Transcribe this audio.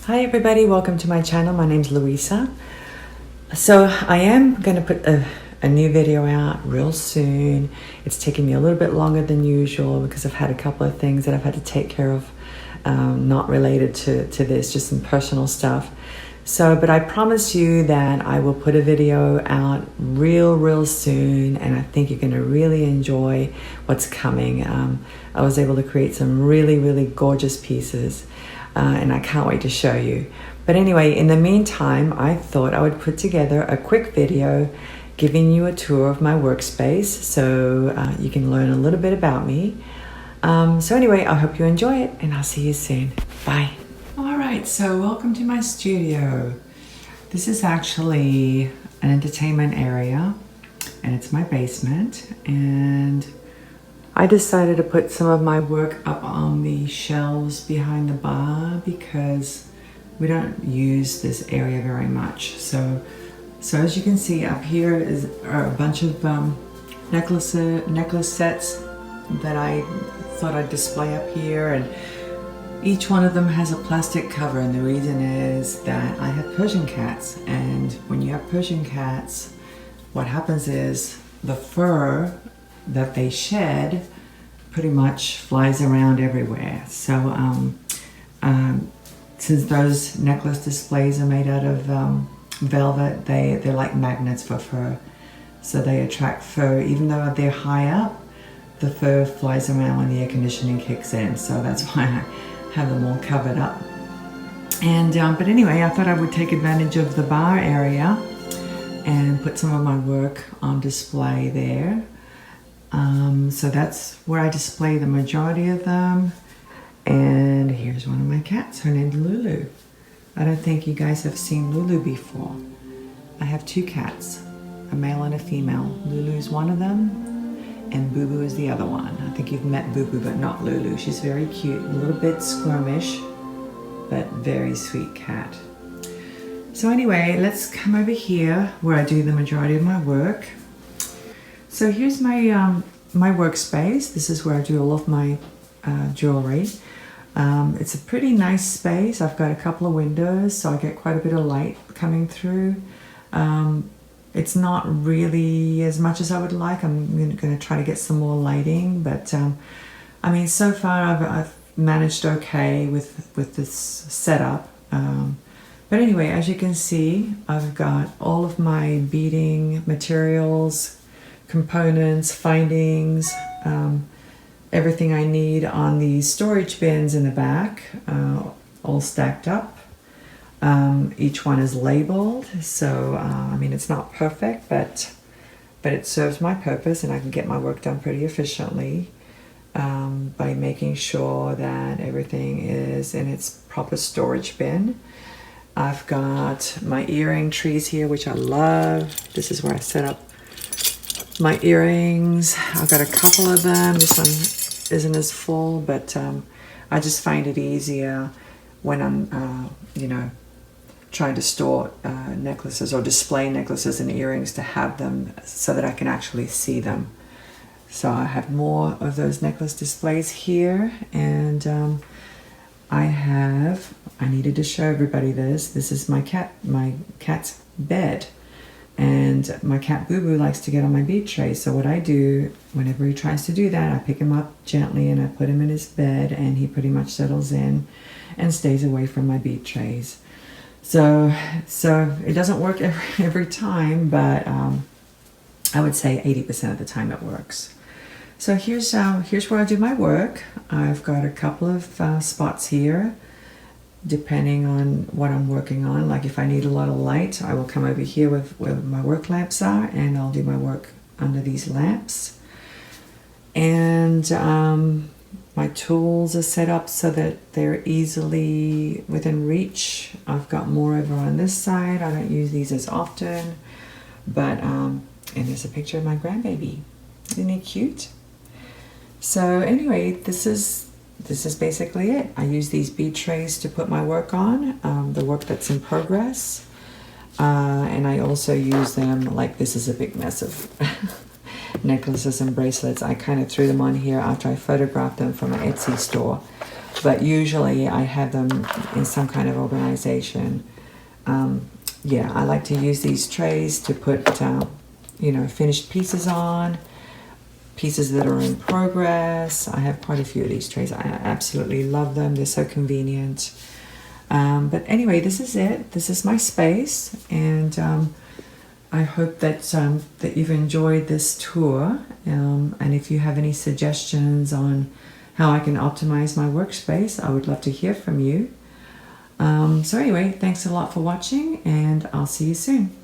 Hi everybody, welcome to my channel. My name's Louisa. So I am going to put a new video out real soon. It's taking me a little bit longer than usual because I've had a couple of things that I've had to take care of, not related to this, just some personal stuff. But I promise you that I will put a video out real soon, and I think you're going to really enjoy what's coming. I was able to create some really gorgeous pieces, and I can't wait to show you. But anyway, in the meantime, I thought I would put together a quick video giving you a tour of my workspace so you can learn a little bit about me. So anyway, I hope you enjoy it, and I'll see you soon. Bye. Alright, so welcome to my studio. This is actually an entertainment area, and it's my basement, and I decided to put some of my work up on the shelves behind the bar because we don't use this area very much. So as you can see, up here are a bunch of necklace sets that I thought I'd display up here, and each one of them has a plastic cover, and the reason is that I have Persian cats, and when you have Persian cats, what happens is the fur that they shed pretty much flies around everywhere. So since those necklace displays are made out of velvet, they're like magnets for fur, so they attract fur. Even though they're high up, the fur flies around when the air conditioning kicks in, so that's why I have them all covered up. And but anyway, I thought I would take advantage of the bar area and put some of my work on display there. So that's where I display the majority of them. And here's one of my cats. Her name's Lulu. I don't think you guys have seen Lulu before. I have two cats, a male and a female. Lulu's one of them, and Boo Boo is the other one. I think you've met Boo Boo, but not Lulu. She's very cute, a little bit squirmish, but very sweet cat. So anyway, let's come over here where I do the majority of my work. So here's my my workspace. This is where I do all of my jewelry. It's a pretty nice space. I've got a couple of windows, so I get quite a bit of light coming through. It's not really as much as I would like. I'm going to try to get some more lighting, but I mean, so far I've managed okay with this setup. But anyway, as you can see, I've got all of my beading materials, components, findings, everything I need on the storage bins in the back, all stacked up. Each one is labeled, so I mean, it's not perfect, but it serves my purpose, and I can get my work done pretty efficiently by making sure that everything is in its proper storage bin. I've got my earring trees here, which I love. This is where I set up my earrings. I've got a couple of them. This one isn't as full, but I just find it easier when I'm, you know, trying to store necklaces or display necklaces and earrings to have them so that I can actually see them. So I have more of those necklace displays here, and I needed to show everybody this. This is my cat's bed. And my cat Boo Boo likes to get on my bead tray. So what I do, whenever he tries to do that, I pick him up gently and I put him in his bed, and he pretty much settles in and stays away from my bead trays. So it doesn't work every time, but I would say 80% of the time it works. So here's where I do my work. I've got a couple of spots here, depending on what I'm working on. Like if I need a lot of light, I will come over here where my work lamps are, and I'll do my work under these lamps. And my tools are set up so that they're easily within reach. I've got more over on this side. I don't use these as often, but and there's a picture of my grandbaby. Isn't he cute? So anyway, this is basically it. I use these bead trays to put my work on, the work that's in progress. And I also use them, like this is a big mess of necklaces and bracelets. I kind of threw them on here after I photographed them from an Etsy store. but usually I have them in some kind of organization. Yeah, I like to use these trays to put, you know, finished pieces on, pieces that are in progress. I have quite a few of these trays. I absolutely love them. They're so convenient. But anyway, this is it. This is my space, and I hope that that you've enjoyed this tour. And if you have any suggestions on how I can optimize my workspace, I would love to hear from you. So anyway, thanks a lot for watching, and I'll see you soon.